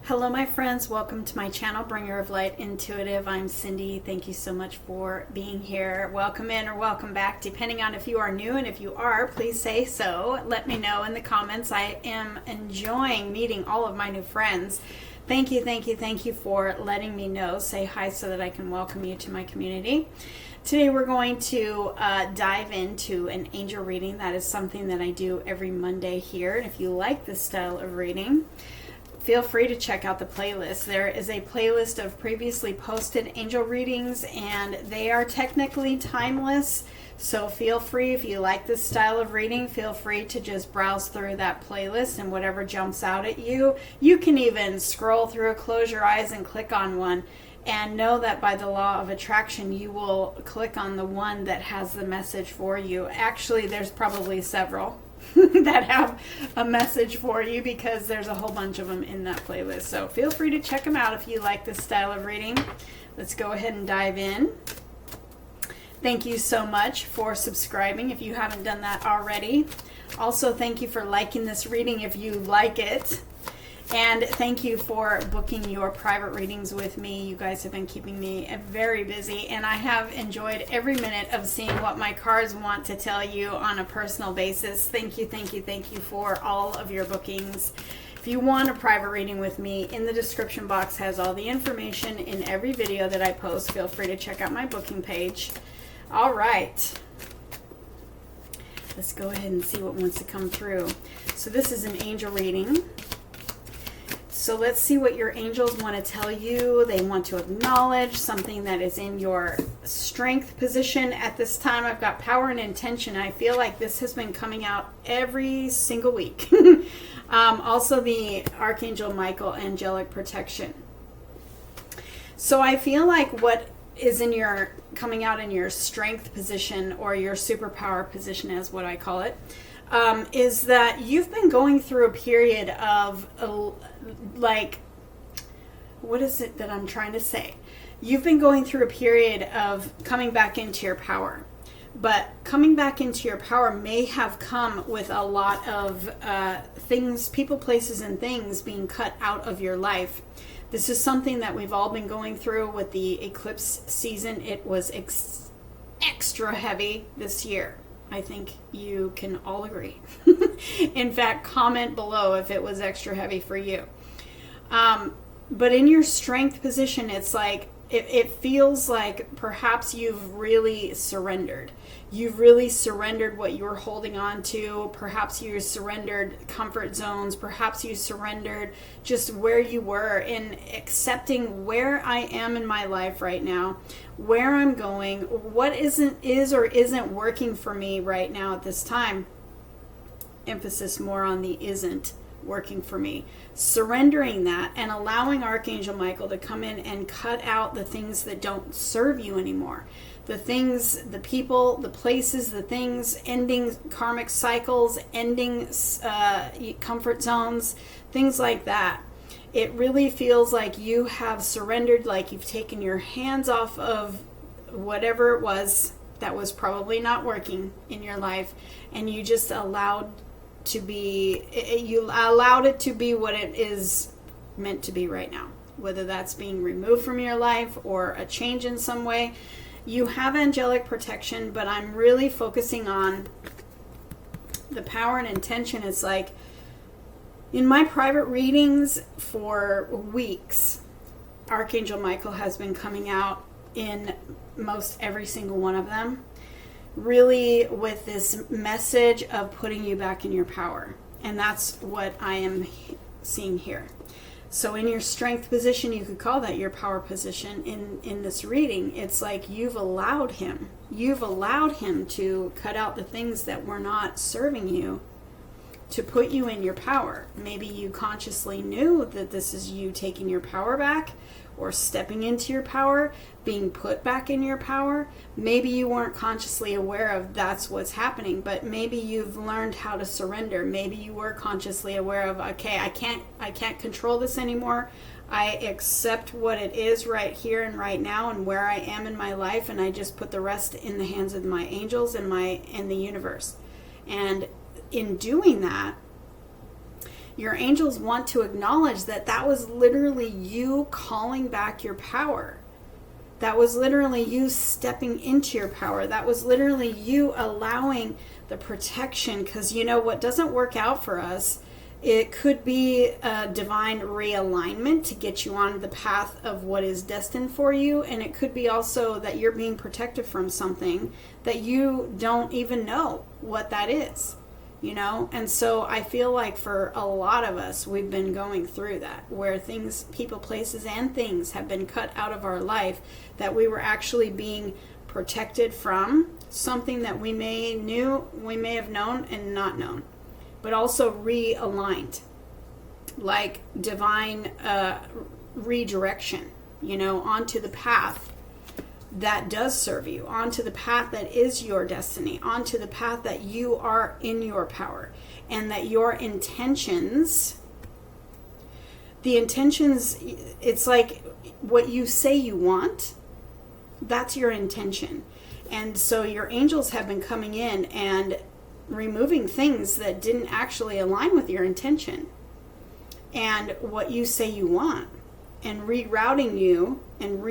Hello my friends, welcome to my channel, Bringer of Light Intuitive. I'm Cindy. Thank you so much for being here. Welcome in or welcome back, depending on if you are new, and if you are, please say so. Let me know in the comments. I am enjoying meeting all of my new friends. Thank you for letting me know. Say hi so that I can welcome you to my community. Today we're going to dive into an angel reading. That is something that I do every Monday here. And if you like this style of reading, feel free to check out the playlist. There is a playlist of previously posted angel readings, and they are technically timeless. So feel free, if you like this style of reading, feel free to just browse through that playlist, and whatever jumps out at you. You can even scroll through, close your eyes, and click on one. And know that by the law of attraction, you will click on the one that has the message for you. Actually, there's probably several that have a message for you, because there's a whole bunch of them in that playlist. So feel free to check them out if you like this style of reading. Let's go ahead and dive in. Thank you so much for subscribing if you haven't done that already. Also, thank you for liking this reading if you like it. And thank you for booking your private readings with me. You guys have been keeping me very busy, and I have enjoyed every minute of seeing what my cards want to tell you on a personal basis. Thank you for all of your bookings. If you want a private reading with me, in the description box has all the information in every video that I post. Feel free to check out my booking page. All right. Let's go ahead and see what wants to come through. So this is an angel reading. So let's see what your angels want to tell you. They want to acknowledge something that is in your strength position at this time. I've got power and intention. I feel like this has been coming out every single week. Also the Archangel Michael, angelic protection. So I feel like what is in your coming out in your strength position, or your superpower position as what I call it, is that you've been going through a period of what is it that I'm trying to say? You've been going through a period of coming back into your power. But coming back into your power may have come with a lot of things, people, places, and things being cut out of your life. This is something that we've all been going through with the eclipse season. It was extra heavy this year. I think you can all agree. In fact, comment below if it was extra heavy for you. But in your strength position, it's like, it feels like perhaps you've really surrendered. You've really surrendered what you were holding on to. Perhaps you surrendered comfort zones. Perhaps you surrendered just where you were, in accepting where I am in my life right now, where I'm going, what is or isn't working for me right now at this time. Emphasis more on the isn't working for me. Surrendering that and allowing Archangel Michael to come in and cut out the things that don't serve you anymore. The things, the people, the places, the things, ending karmic cycles, ending comfort zones, things like that. It really feels like you have surrendered, like you've taken your hands off of whatever it was that was probably not working in your life, and you just allowed it to be what it is meant to be right now, whether that's being removed from your life or a change in some way. You have angelic protection, but I'm really focusing on the power and intention. It's like in my private readings for weeks, Archangel Michael has been coming out in most every single one of them, really with this message of putting you back in your power. And that's what I am seeing here. So in your strength position, you could call that your power position. In this reading, it's like you've allowed him to cut out the things that were not serving you, to put you in your power. Maybe you consciously knew that this is you taking your power back, or stepping into your power, being put back in your power. Maybe you weren't consciously aware of that's what's happening, but maybe you've learned how to surrender. Maybe you were consciously aware of, okay, I can't control this anymore. I accept what it is right here and right now and where I am in my life, and I just put the rest in the hands of my angels and the universe. And in doing that, Your angels want to acknowledge that that was literally you calling back your power. That was literally you stepping into your power. That was literally you allowing the protection, because you know what doesn't work out for us, it could be a divine realignment to get you on the path of what is destined for you, and it could be also that you're being protected from something that you don't even know what that is. You know, and so I feel like for a lot of us, we've been going through that, where things, people, places, and things have been cut out of our life, that we were actually being protected from something that we may have known and not known, but also realigned, like divine redirection, you know, onto the path that does serve you, onto the path that is your destiny, onto the path that you are in your power, and that your intentions, it's like what you say you want, that's your intention. And so your angels have been coming in and removing things that didn't actually align with your intention and what you say you want, and rerouting you and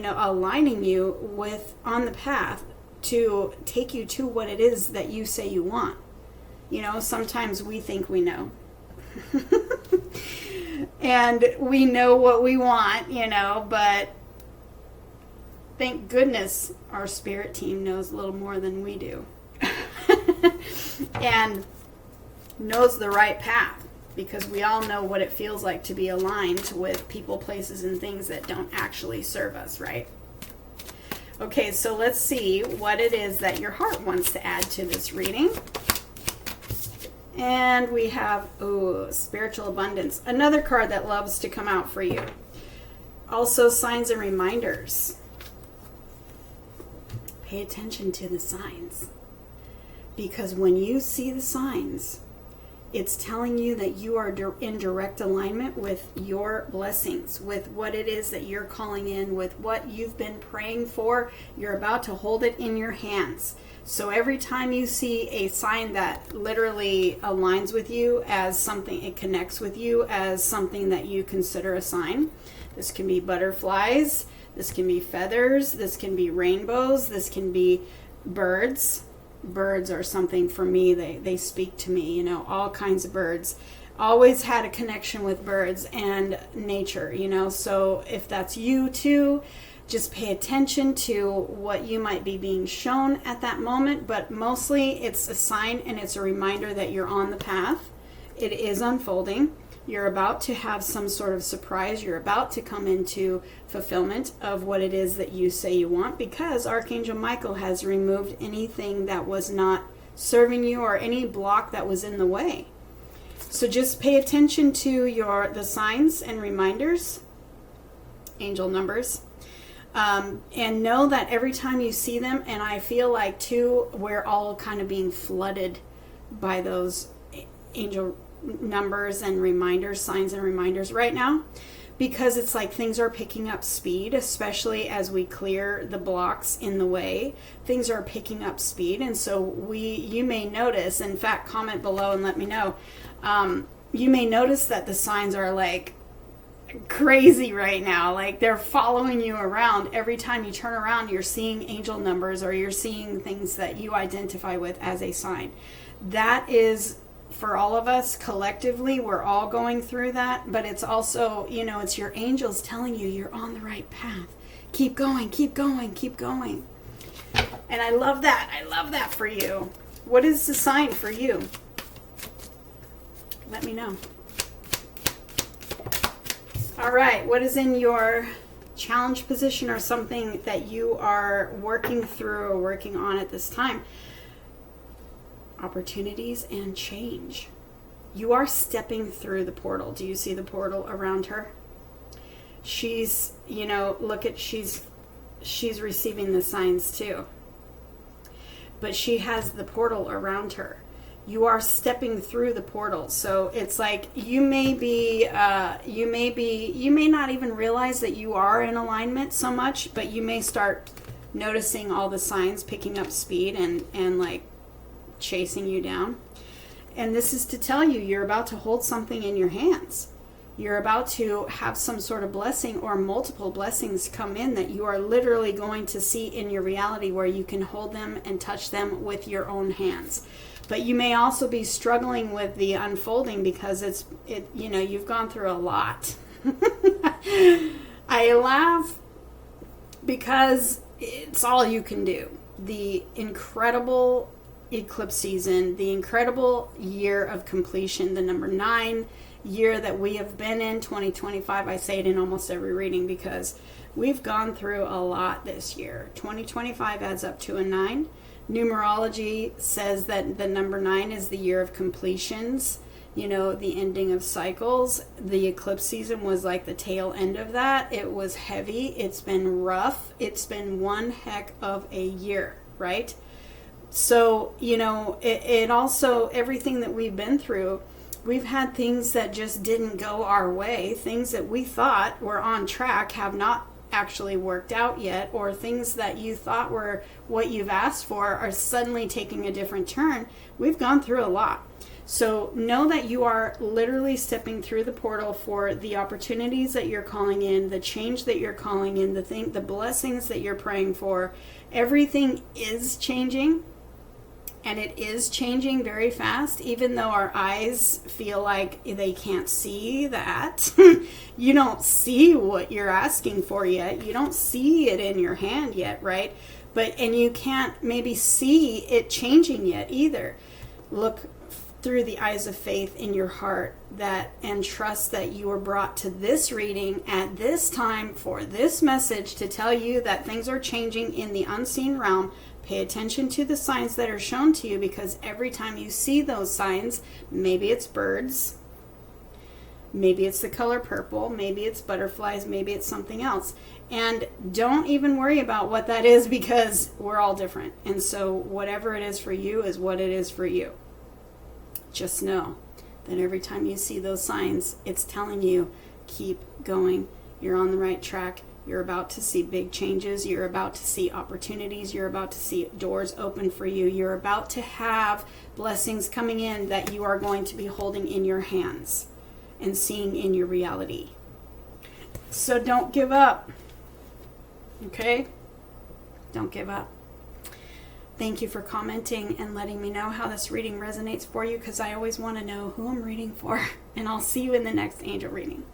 aligning you with on the path to take you to what it is that you say you want. You know, sometimes we think we know. And we know what we want, you know, but thank goodness our spirit team knows a little more than we do. And knows the right path. Because we all know what it feels like to be aligned with people, places, and things that don't actually serve us, right? Okay, so let's see what it is that your heart wants to add to this reading. And we have, spiritual abundance. Another card that loves to come out for you. Also, signs and reminders. Pay attention to the signs. Because when you see the signs, it's telling you that you are in direct alignment with your blessings, with what it is that you're calling in, with what you've been praying for. You're about to hold it in your hands. So every time you see a sign that literally aligns with you as something, it connects with you as something that you consider a sign. This can be butterflies, this can be feathers, this can be rainbows, this can be birds. Birds are something for me, they speak to me, you know, all kinds of birds. Always had a connection with birds and nature, you know, so if that's you too, just pay attention to what you might be being shown at that moment, but mostly it's a sign and it's a reminder that you're on the path. It is unfolding. You're about to have some sort of surprise. You're about to come into fulfillment of what it is that you say you want, because Archangel Michael has removed anything that was not serving you or any block that was in the way. So just pay attention to the signs and reminders, angel numbers, and know that every time you see them, and I feel like too, we're all kind of being flooded by those angel numbers and reminders, signs and reminders right now, because it's like things are picking up speed, especially as we clear the blocks in the way. Things are picking up speed, and so you may notice, in fact, comment below and let me know, you may notice that the signs are like crazy right now, like they're following you around. Every time you turn around, you're seeing angel numbers, or you're seeing things that you identify with as a sign. That is, for all of us collectively, we're all going through that, but it's also, you know, it's your angels telling you you're on the right path. Keep going, keep going, keep going. And I love that. I love that for you. What is the sign for you? Let me know. All right, what is in your challenge position or something that you are working through or working on at this time? Opportunities and change. You are stepping through the portal. Do you see the portal around her? She's, you know, she's receiving the signs too. But she has the portal around her. You are stepping through the portal. So it's like you may not even realize that you are in alignment so much, but you may start noticing all the signs picking up speed and like chasing you down. And this is to tell you, you're about to hold something in your hands. You're about to have some sort of blessing or multiple blessings come in that you are literally going to see in your reality, where you can hold them and touch them with your own hands. But you may also be struggling with the unfolding because you've gone through a lot. I laugh because it's all you can do. The incredible eclipse season, the incredible year of completion, the number 9 year that we have been in, 2025. I say it in almost every reading because we've gone through a lot this year. 2025 adds up to a 9. Numerology says that the number 9 is the year of completions, the ending of cycles. The eclipse season was like the tail end of that. It was heavy. It's been rough. It's been one heck of a year, right? So, it also, everything that we've been through, we've had things that just didn't go our way. Things that we thought were on track have not actually worked out yet, or things that you thought were what you've asked for are suddenly taking a different turn. We've gone through a lot. So know that you are literally stepping through the portal for the opportunities that you're calling in, the change that you're calling in, the blessings that you're praying for. Everything is changing. And it is changing very fast, even though our eyes feel like they can't see that. You don't see what you're asking for yet. You don't see it in your hand yet, right? And you can't maybe see it changing yet either. Look through the eyes of faith in your heart and trust that you were brought to this reading at this time for this message to tell you that things are changing in the unseen realm. Pay attention to the signs that are shown to you, because every time you see those signs, maybe it's birds, maybe it's the color purple, maybe it's butterflies, maybe it's something else. And don't even worry about what that is, because we're all different. And so whatever it is for you is what it is for you. Just know that every time you see those signs, it's telling you, keep going. You're on the right track. You're about to see big changes. You're about to see opportunities. You're about to see doors open for you. You're about to have blessings coming in that you are going to be holding in your hands and seeing in your reality. So don't give up. Okay? Don't give up. Thank you for commenting and letting me know how this reading resonates for you, because I always want to know who I'm reading for. And I'll see you in the next angel reading.